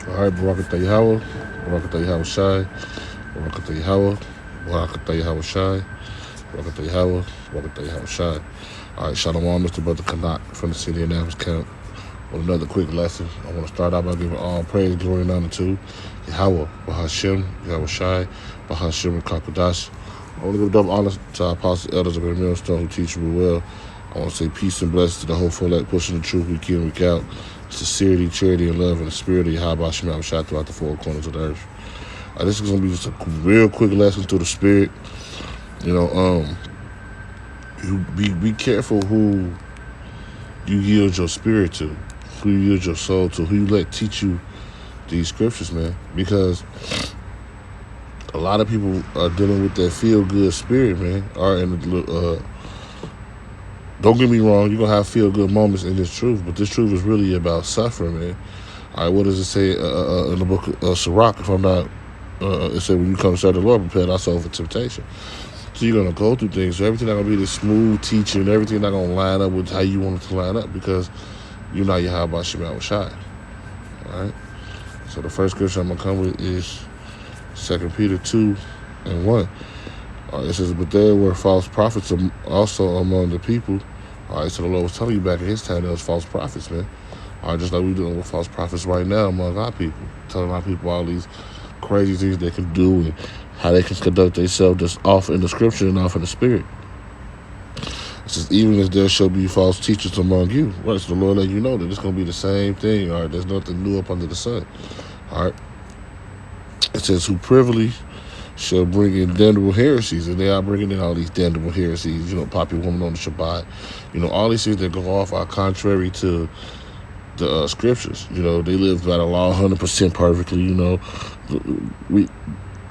All right, Barakatah Yahweh, Barakatah Yahweh Shai, Barakatah Yahweh, Barakatah Yahweh Shai, Barakatah Yahweh, Barakatah Yahweh Shai. All right, Shalom, Mr. Brother Kanak from the city of Indianapolis camp. With another quick lesson, I want to start out by giving all praise, glory, and honor to Yahweh, Bahashem, Yahweh Shai, Bahashem, and Kakadash. I want to give double honor to our apostles, elders of the millstone who teach me well. I want to say peace and blessings to the whole elect, pushing the truth week in, week out. Sincerity, charity, and love, and the spirit of Yahweh Shemel Shai throughout the four corners of the earth. This is going to be just a real quick lesson through the spirit. You know, you be careful who you yield your spirit to, who you yield your soul to, who you let teach you these scriptures, man. Because a lot of people are dealing with that feel-good spirit, man. Don't get me wrong, you're going to have feel-good moments in this truth, but this truth is really about suffering, man. All right, what does it say in the book of Sirach, if I'm not, it said, when you come to serve the Lord, prepare thy soul for temptation. So you're going to go through things. So everything not going to be this smooth teaching. Everything not going to line up with how you want it to line up because you're not Yahweh Shemel Shai. All right? So the first scripture I'm going to come with is 2 Peter 2:1. It says, but there were false prophets also among the people. All right, so the Lord was telling you back in his time there was false prophets, man. All right, just like we're doing with false prophets right now among our people, telling our people all these crazy things they can do and how they can conduct themselves just off in the scripture and off in the spirit. It says, even as there shall be false teachers among you. Right, so the Lord let you know that it's going to be the same thing. All right, there's nothing new up under the sun. All right. It says, who privily shall bring in damnable heresies, and they are bringing in all these damnable heresies, popular woman on the Shabbat, all these things that go off are contrary to the scriptures. They live by the law 100% perfectly.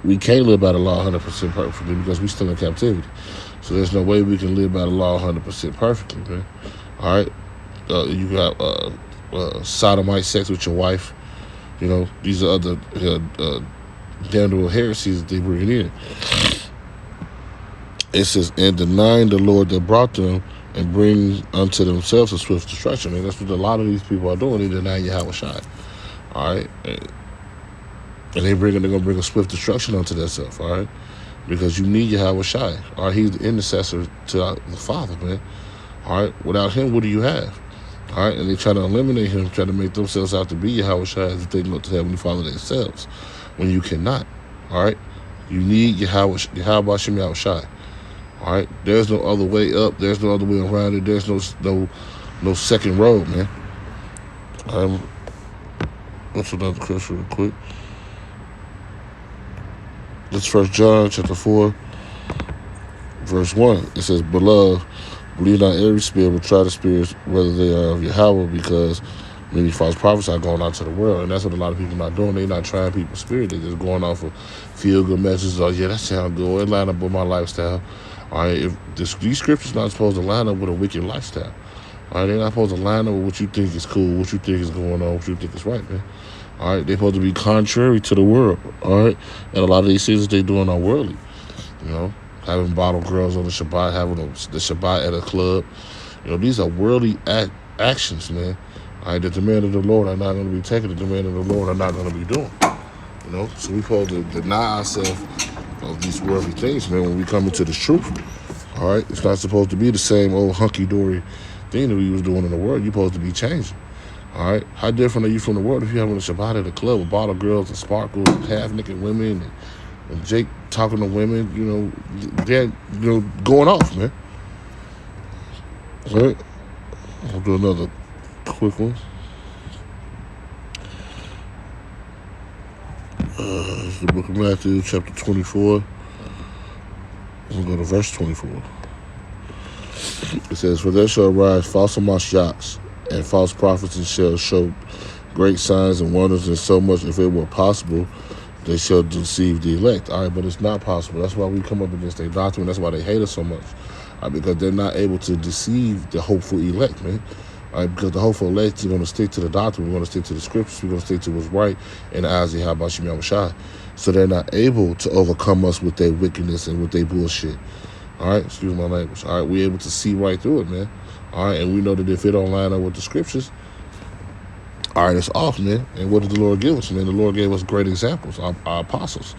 We can't live by the law 100% perfectly because we're still in captivity. So there's no way we can live by the law 100% perfectly, man. All right, you got sodomite sex with your wife. These are other damnable heresies that they bring in. It says, and denying the Lord that brought them and bring unto themselves a swift destruction. And that's what a lot of these people are doing. They deny Yahweh Shai. All right. And they're going to bring a swift destruction unto themselves. All right. Because you need Yahweh Shai. All right. He's the intercessor to the Father, man. All right. Without him, what do you have? All right. And they try to eliminate him, try to make themselves out to be Yahweh Shai as if they look to Heavenly Father themselves. When you cannot, all right? You need Yahweh Shem Yahweh Shai, all right? There's no other way up. There's no other way around it. There's no second road, man. What's another scripture real quick? This 1 John chapter 4, verse 1. It says, beloved, believe not every spirit, but try the spirits, whether they are of Yahweh, because many false prophets are going out to the world, and that's what a lot of people are not doing. They're not trying people's spirit. They're just going off of feel-good messages. Oh, yeah, that sounds good. It line up with my lifestyle. All right, if these scriptures not supposed to line up with a wicked lifestyle. All right, they're not supposed to line up with what you think is cool, what you think is going on, what you think is right, man. All right, they're supposed to be contrary to the world. All right, and a lot of these things that they're doing are worldly. Having bottle girls on the Shabbat, having the Shabbat at a club. These are worldly actions, man. All right, the demand of the Lord are not going to be taken. The demand of the Lord are not going to be doing. So we're supposed to deny ourselves of these worldly things, man, when we come into this truth. All right, it's not supposed to be the same old hunky-dory thing that we was doing in the world. You're supposed to be changing. All right, how different are you from the world if you're having a Shabbat at a club with bottle girls and sparkles and half-naked women and Jake talking to women, they're going off, man. All right, I'll do another quick one. It's the book of Matthew, chapter 24. We'll go to verse 24. It says, for there shall arise false Mashiachs and false prophets, and shall show great signs and wonders, and so much, if it were possible, they shall deceive the elect. All right, but it's not possible. That's why we come up against their doctrine. That's why they hate us so much. All right, because they're not able to deceive the hopeful elect, man. All right, because the hopeful elect is going to stick to the doctrine. We're going to stick to the scriptures. We're going to stick to what's right in the eyes of Yahweh Shem Yahweh Shai. So they're not able to overcome us with their wickedness and with their bullshit. All right, excuse my language. All right, we're able to see right through it, man. All right, and we know that if it don't line up with the scriptures, All right, it's off, man. And what did the Lord give us, man? The Lord gave us great examples, our apostles.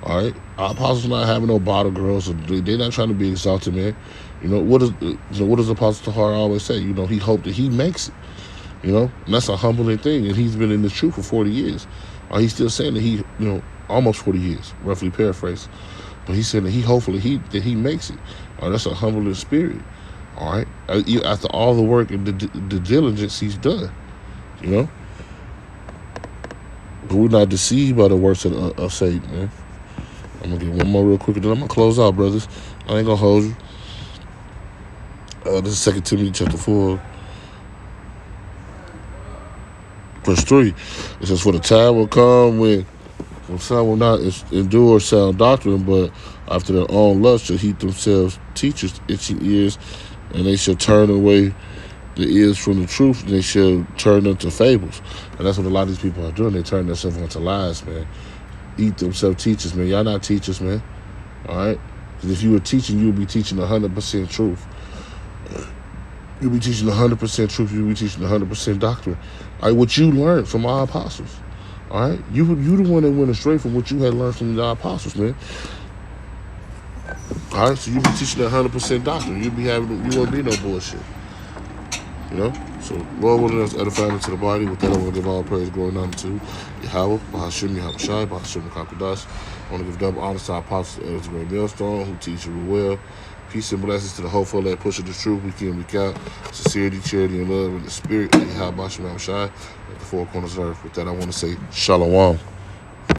All right, our apostles not having no bottle girls. They're not trying to be exalted, man. What does Apostle Tahar always say? He hoped that he makes it. And that's a humbling thing. And he's been in this truth for 40 years. He's still saying that he, almost 40 years, roughly paraphrase. But he said that hopefully he makes it. That's a humbling spirit. All right, after all the work and the diligence he's done, But we're not deceived by the works of Satan, man. I'm gonna get one more real quick, and then I'm gonna close out, brothers. I ain't gonna hold you. This is 2 Timothy chapter 4. Verse 3, it says, "For the time will come when some will not endure sound doctrine, but after their own lust shall heap themselves teachers itching ears, and they shall turn away the ears from the truth, and they shall turn into fables." And that's what a lot of these people are doing. They turn themselves into lies, man. Eat themselves teachers, man. Y'all not teachers, man. All right? Because if you were teaching, you would be teaching 100% truth. You'll be teaching 100% truth. You'll be teaching 100% doctrine. All right, what you learned from our apostles. All right? You the one that went astray from what you had learned from the apostles, man. All right? So you be teaching 100% doctrine. You won't be no bullshit. So Lord willing us edifying into the body. With that, I want to give all praise, glory, and honor to Yahweh, Bahashim, Yahawashi, Bahashim, Kakadash. I want to give double honor to our apostles, Elders, Great Millstone, who teach you well. Peace and blessings to the hopeful that pushing the truth week in, week out. Sincerity, charity, and love in the spirit. Yahweh, Bahashim, Yahawashi, at the four corners of earth. With that, I want to say Shalom.